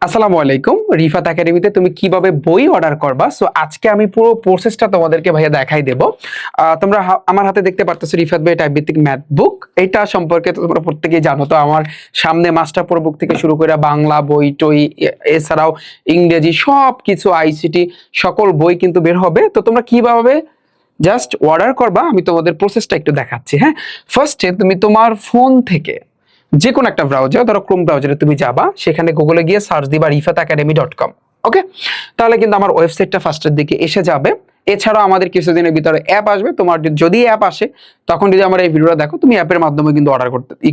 আসসালামু আলাইকুম। রিফাত একাডেমিতে তুমি কিভাবে বই অর্ডার করবা, সো আজকে আমি পুরো প্রসেসটা তোমাদেরকে ভাইয়া দেখাই দেব। তোমরা আমার হাতে দেখতে পারতেছো রিফাত ভাই টাইপ ভিত্তিক ম্যাথ বুক। এটা সম্পর্কে তো তোমরা প্রত্যেকেই জানো। তো আমার সামনে মাস্টার পড়া বুক থেকে শুরু করে বাংলা বই টই এছাড়াও ইংরেজি সব কিছু আইসিটি সকল বই কিন্তু বের হবে। তো তোমরা কিভাবে জাস্ট অর্ডার করবা আমি তোমাদের প্রসেসটা একটু দেখাচ্ছি। হ্যাঁ, ফার্স্টে তুমি তোমার ফোন থেকে যে কোনো একটা ব্রাউজার, ধরো ক্রোম ব্রাউজারে তুমি যাবা, সেখানে গুগলে গিয়ে সার্চ দিবা rifatacademy.com। ওকে, তাহলে কিন্তু আমার ওয়েবসাইটটা ফার্স্টের দিকে এসে যাবে। এছাড়াও আমাদের কিছুদিনের ভিতরে অ্যাপ আসবে। তোমার যদি অ্যাপ আসে তখন যদি আমার এই ভিডিওটা দেখো, তুমি অ্যাপের মাধ্যমে কিন্তু অর্ডার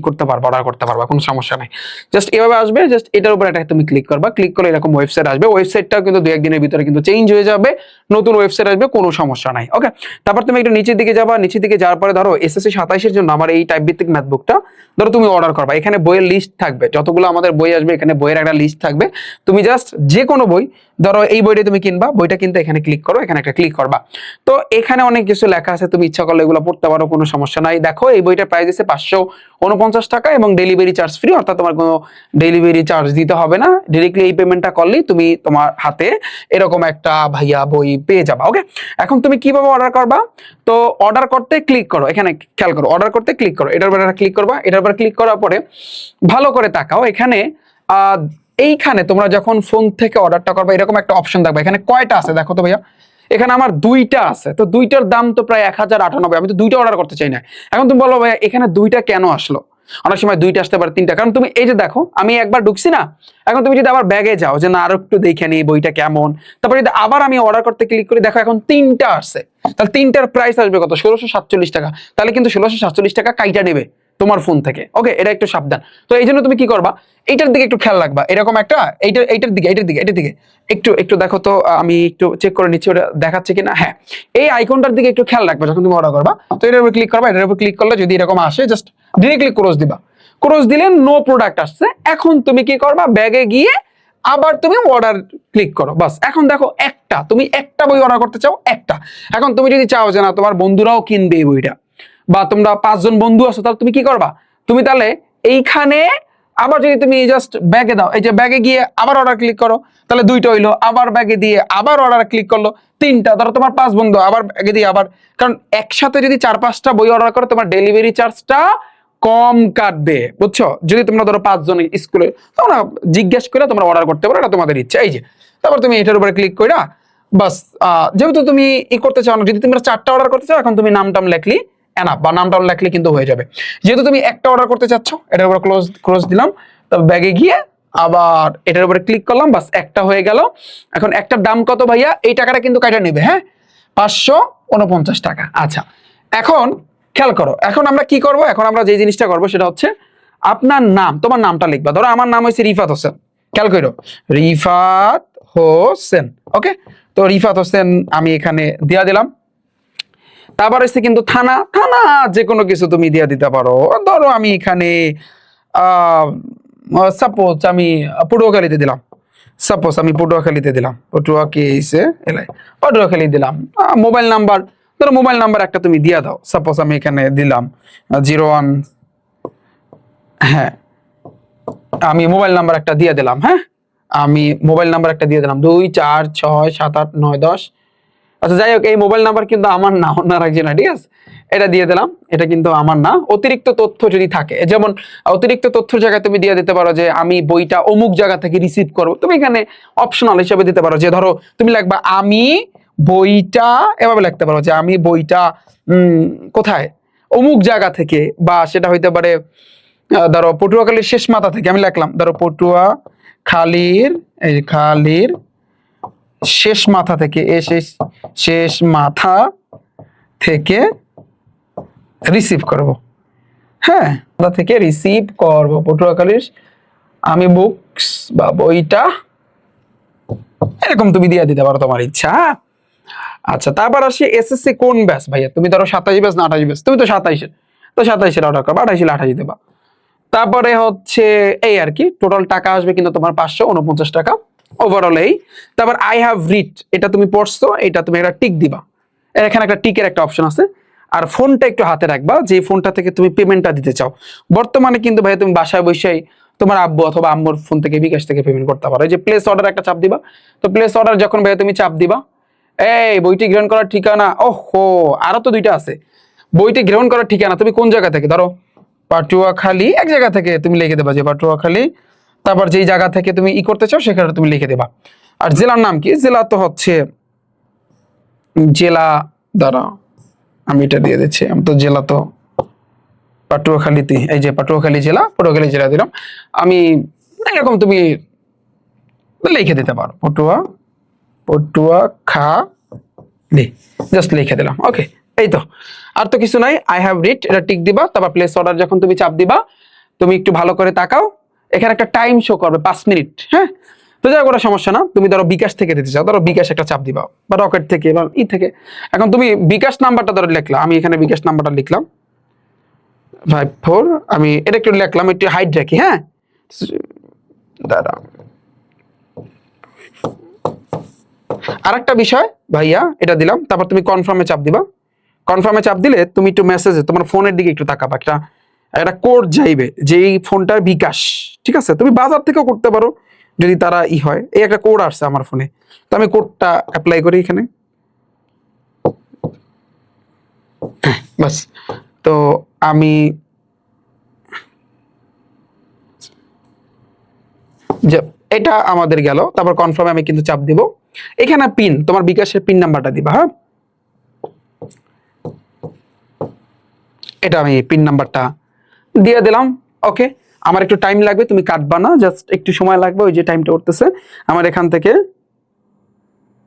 করতে পারবা, কোনো সমস্যা নাই। জাস্ট এভাবে আসবে, জাস্ট এটার উপর একটা তুমি ক্লিক করবা, ক্লিক করলে এরকম ওয়েবসাইট আসবে। ওয়েবসাইটটাও কিন্তু দু একদিনের ভিতরে কিন্তু চেঞ্জ হয়ে যাবে, নতুন ওয়েবসাইট আসবে, কোনো সমস্যা নাই। ওকে, তারপর তুমি একটু নিচের দিকে যাবা, নিচের দিকে যাওয়ার পরে ধরো এসএসসি 27-এর জন্য আমার এই টাইপ ভিত্তিক ম্যাথ বুকটা ধরো তুমি অর্ডার করবা। এখানে বইয়ের লিস্ট থাকবে, যতগুলো আমাদের বই আসবে এখানে বইয়ের একটা লিস্ট থাকবে। তুমি জাস্ট যে কোনো বই, ধরো এই বইটা তুমি কিনবা, বইটা কিনতে এখানে ক্লিক করো, এখানে একটা ক্লিক করবা। তো এখানে অনেক কিছু লেখা আছে, তুমি ইচ্ছা করলে এগুলো পড়তে পারো, কোনো সমস্যা নাই। দেখো এই বইটার প্রাইস আছে 549 টাকা এবং ডেলিভারি চার্জ ফ্রি, অর্থাৎ তোমার কোনো ডেলিভারি চার্জ দিতে হবে না। ডিরেক্টলি এই পেমেন্টটা করলেই তুমি তোমার হাতে এরকম একটা ভাইয়া বই পেয়ে যাবা। ওকে, এখন তুমি কিভাবে অর্ডার করবা? তো অর্ডার করতে ক্লিক করো, এখানে খেয়াল করো, অর্ডার করতে ক্লিক করো, এটার উপর ক্লিক করবা। এটার উপর ক্লিক করার পরে ভালো করে তাকাও, এখানে এইখানে তোমরা যখন ফোন থেকে অর্ডারটা করবে এরকম একটা অপশন থাকবে। এখানে কয়টা আছে দেখো তো ভাইয়া, এখানে আমার দুইটা আছে। তো দুইটার দাম তো প্রায় 1098। আমি তো দুইটা অর্ডার করতে চাই না। এখন তুমি বলো ভাইয়া এখানে দুইটা কেন আসলো? অনেক সময় দুইটা আসতে পারে, তিনটা, কারণ তুমি এই যে দেখো আমি একবার ঢুকছি না। এখন তুমি যদি আবার ব্যাগে যাও যে না আরো একটু দেখে নি বইটা কেমন, তারপরে যদি আবার আমি অর্ডার করতে ক্লিক করি, দেখো এখন তিনটা আসছে। তাহলে তিনটার প্রাইস আসবে কত? 1647 টাকা। তাহলে কিন্তু 1647 টাকা কাইটা নেবে তোমার ফোন থেকে। ওকে, এটা একটু সাবধান। তো এই জন্য তুমি কি করবা, এইটার দিকে একটু খেয়াল রাখবা। এরকম একটা এইটার দিকে একটু একটু দেখো তো, আমি একটু চেক করে নিচ্ছি ওটা দেখাচ্ছে কিনা। হ্যাঁ, এই আইকনটার দিকে একটু খেয়াল রাখবা যখন তুমি অর্ডার করবা। তো এটার উপর ক্লিক করবা, এটার উপর ক্লিক করলে যদি এরকম আসে জাস্ট ডিরেক্টলি ক্রস দিবা। ক্রস দিলে নো প্রোডাক্ট আসছে। এখন তুমি কি করবা, ব্যাগে গিয়ে আবার তুমি অর্ডার ক্লিক করো, বাস। এখন দেখো তুমি একটা বই অর্ডার করতে চাও, একটা। এখন তুমি যদি চাও যে না তোমার বন্ধুরাও কিনবে এই বইটা, বা তোমরা 5 জন বন্ধু আছো, তাহলে তুমি কি করবা, তুমি তাহলে এইখানে আবার যদি তুমি জাস্ট ব্যাগে দাও, এই যে ব্যাগে গিয়ে আবার অর্ডার ক্লিক করো, তাহলে দুইটা হইলো। আবার ব্যাগে দিয়ে আবার অর্ডার ক্লিক করলো, তিনটা। ধরো তোমার 5 বন্ধু, আবার ব্যাগে দিয়ে আবার, কারণ একসাথে যদি 4-5টা বই অর্ডার করো তোমার ডেলিভারি চার্জটা কম কাটবে, বুঝছো? যদি তোমরা ধরো 5 জন স্কুলে, তোমরা জিজ্ঞেস করে তোমরা অর্ডার করতে পারো, এটা তোমাদের ইচ্ছা। এই যে তারপর তুমি এটার উপরে ক্লিক কইরা বাস, যেহেতু তুমি করতে চাও না, যদি তোমরা 4টা অর্ডার করতে চাও, এখন তুমি নামটাম লেখলি এনাফ, বা নামটাম লেখলে কিন্তু হয়ে যাবে। যেহেতু তুমি একটা অর্ডার করতে চাচ্ছ, এটার উপর ক্লোজ দিলাম, তবে ব্যাগে গিয়ে আবার এটার উপরে ক্লিক করলাম, বাস একটা হয়ে গেল। এখন একটার দাম কত ভাইয়া? এই টাকাটা কিন্তু কাটা নেবে। হ্যাঁ, 549 টাকা। আচ্ছা, এখন খেয়াল করো, এখন আমরা কি করব? এখন আমরা যে জিনিসটা করবো সেটা হচ্ছে আপনার নাম, তোমার নামটা লিখবা। ধরো আমার নাম হচ্ছে রিফাত হোসেন, খেয়াল করো, রিফাত হোসেন। ওকে, তো রিফাত হোসেন আমি এখানে দিয়া দিলাম। তারপর হচ্ছে কিন্তু থানা থানা যে কোনো কিছু তুমি দিয়ে দিতে পারো। ধরো আমি এখানে সাপোজ আমি পটুয়াখালীতে দিলাম, পটুয়াখালী দিলাম। মোবাইল নাম্বার, ধরো মোবাইল নাম্বার একটা তুমি দিয়ে দাও। সাপোজ আমি এখানে দিলাম 01, হ্যাঁ আমি মোবাইল নাম্বার একটা দিয়ে দিলাম। হ্যাঁ, আমি মোবাইল নাম্বার একটা দিয়ে দিলাম 2 4 6 7 8 9 10। আচ্ছা যাই হোক, এই মোবাইল নাম্বার কিন্তু আমার না, অন্য আরেকজন, ঠিক আছে? এটা দিয়ে দিলাম, এটা কিন্তু আমার না। অতিরিক্ত তথ্য যদি থাকে, যেমন অতিরিক্ত তথ্যের জায়গায় তুমি দিয়ে দিতে পারো যে আমি বইটা অমুক জায়গা থেকে রিসিভ করবো। তুমি এখানে অপশনাল হিসেবে দিতে পারো যে ধরো তুমি লিখবা আমি বইটা, এভাবে লিখতে পারো যে আমি বইটা কোথায়, অমুক জায়গা থেকে, বা সেটা হইতে পারে ধরো পটুয়াখালীর শেষ মাথা থেকে আমি লিখলাম, ধরো খালির শেষ মাথা থেকে, শেষ মাথা থেকে রিসিভ করব। হ্যাঁ, থেকে রিসিভ করব পটুয়াখালীর আমি বুকস বা বইটা, এরকম তুমি দিয়ে দিতে পারো তোমার ইচ্ছা। আচ্ছা, তারপর আসি এসএসসি কোন ব্যাচ ভাইয়া? তুমি ধরো 27 ব্যাচ না 28 ব্যাচ? তুমি তো 27-এর, তো 27-এর অর্ডার করবা, 28 দেবা। তারপরে হচ্ছে এই আর কি, টোটাল টাকা আসবে কিন্তু তোমার 549 টাকা ওভারঅল। এই তারপর আই হ্যাভ রিড, এটা তুমি পড়ছো, এটা তুমি একটা টিক দিবা। এখানে একটা টিকের একটা অপশন আছে। আর ফোনটা একটু হাতে রাখবা, যে ফোনটা থেকে তুমি পেমেন্টটা দিতে চাও। বর্তমানে কিন্তু ভাই তুমি বাসায় বসেই তোমার আব্বু অথবা আম্মুর ফোন থেকে বিকাশ থেকে পেমেন্ট করতে পারো। এই যে প্লেস অর্ডার একটা চাপ দিবা, তো প্লেস অর্ডার যখন ভাইয়া তুমি চাপ দিবা, এই বইটি গ্রহণ করার ঠিকানা, ওহো আরো তো দুইটা আছে, বইটি গ্রহণ করার ঠিকানা তুমি কোন জায়গা থেকে, ধরো পাটুয়াখালী এক জায়গা থেকে তুমি লিখে দেবা যে পাটুয়াখালী, তারপর যেই জায়গা থেকে তুমি ই করতে চাও সেখানে তুমি লিখে দেবা। আর জেলার নাম কি, জেলা তো হচ্ছে জেলা, দ্বারা আমি এটা দিয়ে দিচ্ছি, আমি তো জেলা তো পাটুয়াখালীতে, এই যে পাটুয়াখালী জেলা, পটুয়াখালী জেলা দিলাম আমি, এরকম তুমি লিখে দিতে পারো পটুয়াখালী, জাস্ট লিখে দিলাম। ওকে, এই তো, আর তো কিছু নাই। আই হ্যাভ রিড এটা টিক দিবা, তারপর প্লেস অর্ডার যখন তুমি চাপ দিবা, তুমি একটু ভালো করে তাকাও, এখানে একটা টাইম শো করবে 5 মিনিট। হ্যাঁ, তো যাই কোনো সমস্যা না, তুমি ধরো বিকাশ থেকে দিতে চাও, ধরো বিকাশ একটা চাপ দিবা বা রকেট থেকে বা ই থেকে। এখন তুমি বিকাশ নাম্বারটা ধরো লিখলা, আমি এখানে বিকাশ নাম্বারটা লিখলাম 54, আমি এটা একটু লিখলাম, একটু হাইট রাখি। হ্যাঁ দাদা, আরেকটা বিষয় ভাইয়া এটা দিলাম, তারপর তুমি কনফার্মে চাপ দিবা। কনফার্মে চাপ দিলে তুমি একটু মেসেজে তোমার ফোনের দিকে একটু তাকাবা, একটা একটা কোড যাইবে যে এই ফোনটার বিকাশ, ঠিক আছে? তুমি বাজার থেকেও করতে পারো যদি তারা ই হয়। এই একটা কোড আসছে আমার ফোনে, তো আমি কোডটা অ্যাপ্লাই করি এখানে, বাস। তো আমি যে এটা আমাদের গেল, তারপর কনফার্মে আমি কিন্তু চাপ দিব। এখানে পিন, তোমার বিকাশের পিন নাম্বারটা দিবা। হ্যাঁ, এটা আমি পিন নাম্বারটা দিয়ে দিলাম। ওকে, আমার একটু টাইম লাগবে, তুমি কাটবা না, জাস্ট একটু সময় লাগবে। ওই যে টাইমটা উঠতেছে আমার এখান থেকে,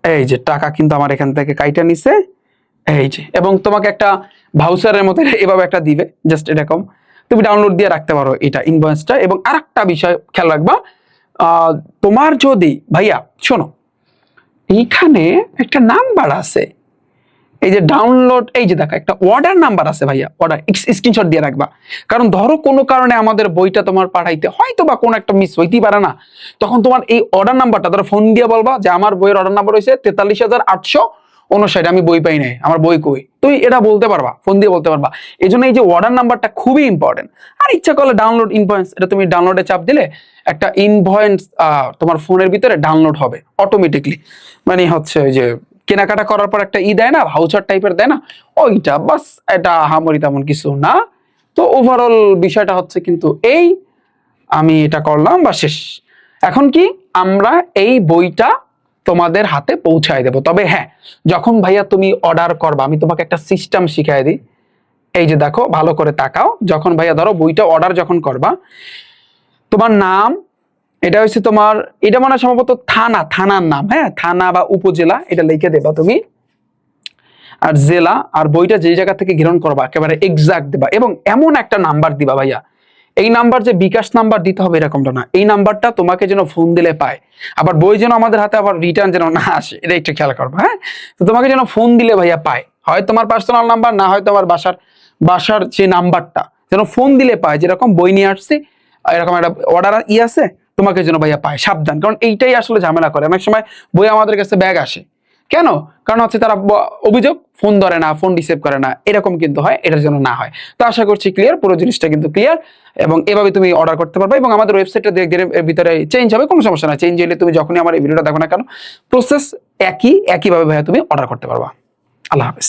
এই যে টাকা কিন্তু আমার এখান থেকে কাইটা নিছে, এই যে। এবং তোমাকে একটা ভাউচারের মতো এভাবে একটা দিবে, জাস্ট এরকম তুমি ডাউনলোড দিয়ে রাখতে পারো এটা ইনভয়েসটা। এবং আরেকটা বিষয় খেয়াল রাখবা, তোমার যদি ভাইয়া শোনো, এইখানে একটা নাম্বার আছে, এই যে ডাউনলোড, এই যে দেখো একটা অর্ডার নাম্বার আছে ভাইয়া, অর্ডার স্ক্রিনশট দিয়ে রাখবা। কারণ ধরো কোনো কারণে আমাদের বইটা তোমার পাঠাইতে হয়তো বা কোনো একটা মিস হইতেই পারে না, তখন তোমার এই অর্ডার নাম্বারটা ধরো ফোন দিয়ে বলবা যে আমার বইয়ের অর্ডার নাম্বার হয়েছে 43,859, আমি বই পাই নাই, আমার বই কই, তুমি এটা বলতে পারবা, ফোন দিয়ে বলতে পারবা। এই জন্য এই যে অর্ডার নাম্বারটা খুবই ইম্পর্টেন্ট। আর ইচ্ছা করলে ডাউনলোড ইনভয়েস, এটা তুমি ডাউনলোডে চাপ দিলে একটা ইনভয়েস তোমার ফোনের ভিতরে ডাউনলোড হবে অটোমেটিকলি, মানে হচ্ছে ওই যে কেনাকাটা করার পর একটা ই দেয় না, ভাউচার টাইপের দেয় না, ওইটা বাস। এটা হামরি তেমন কিছু না। তো ওভারঅল বিষয়টা হচ্ছে কিন্তু এই, আমি এটা করলাম বা শেষ। এখন কি আমরা এই বইটা তোমাদের হাতে পৌঁছায় দেব। তবে হ্যাঁ, যখন ভাইয়া তুমি অর্ডার করবা, আমি তোমাকে একটা সিস্টেম শিখাই দিই। এই যে দেখো, ভালো করে তাকাও, যখন ভাইয়া ধরো বইটা অর্ডার যখন করবা, তোমার নাম, এটা হচ্ছে তোমার, এটা মানে সম্ভবত থানার নাম, হ্যাঁ থানা বা উপজেলা, এটা লিখে দেবা তুমি। আর জেলা আর বইটা যে জায়গা থেকে গ্রহণ করবা একেবারে এক্সাক্ট দেবা। এবং এমন একটা নাম্বার দিবা ভাইয়া, এই নাম্বার যে বিকাশ নাম্বার দিতে হবে এরকমটা না, এই নাম্বারটা তোমাকে যেন ফোন দিলে পায়, আবার বই যেন আমাদের হাতে আবার রিটার্ন যেন না আসে, এটা একটু খেয়াল করবা। হ্যাঁ, তো তোমাকে যেন ফোন দিলে ভাইয়া পায়, হয় তোমার পার্সোনাল নাম্বার, না হয় তোমার বাসার যে নাম্বারটা, যেন ফোন দিলে পায়, যেরকম বই নিয়ে আসছে এরকম একটা অর্ডার ই আছে, তোমাকে যেন ভাইয়া পায়। সাবধান, কারণ এইটাই আসলে ঝামেলা করে। অনেক সময় বই আমাদের কাছে ব্যাগ আসে, কেন? কারণ হচ্ছে তারা অভিযোগ ফোন ধরে না, ফোন রিসিভ করে না, এরকম কিন্তু হয়, এটার জন্য না হয়। তো আশা করছি ক্লিয়ার, পুরো জিনিসটা কিন্তু ক্লিয়ার। এবং এভাবে তুমি অর্ডার করতে পারবে, এবং আমাদের ওয়েবসাইটটা ধীরে ভিতরে চেঞ্জ হবে, কোনো সমস্যা না। চেঞ্জ হলে তুমি যখনই আমার এই ভিডিওটা দেখো না কেন, প্রসেস একইভাবে ভাইয়া তুমি অর্ডার করতে পারবা। আল্লাহ হাফেজ।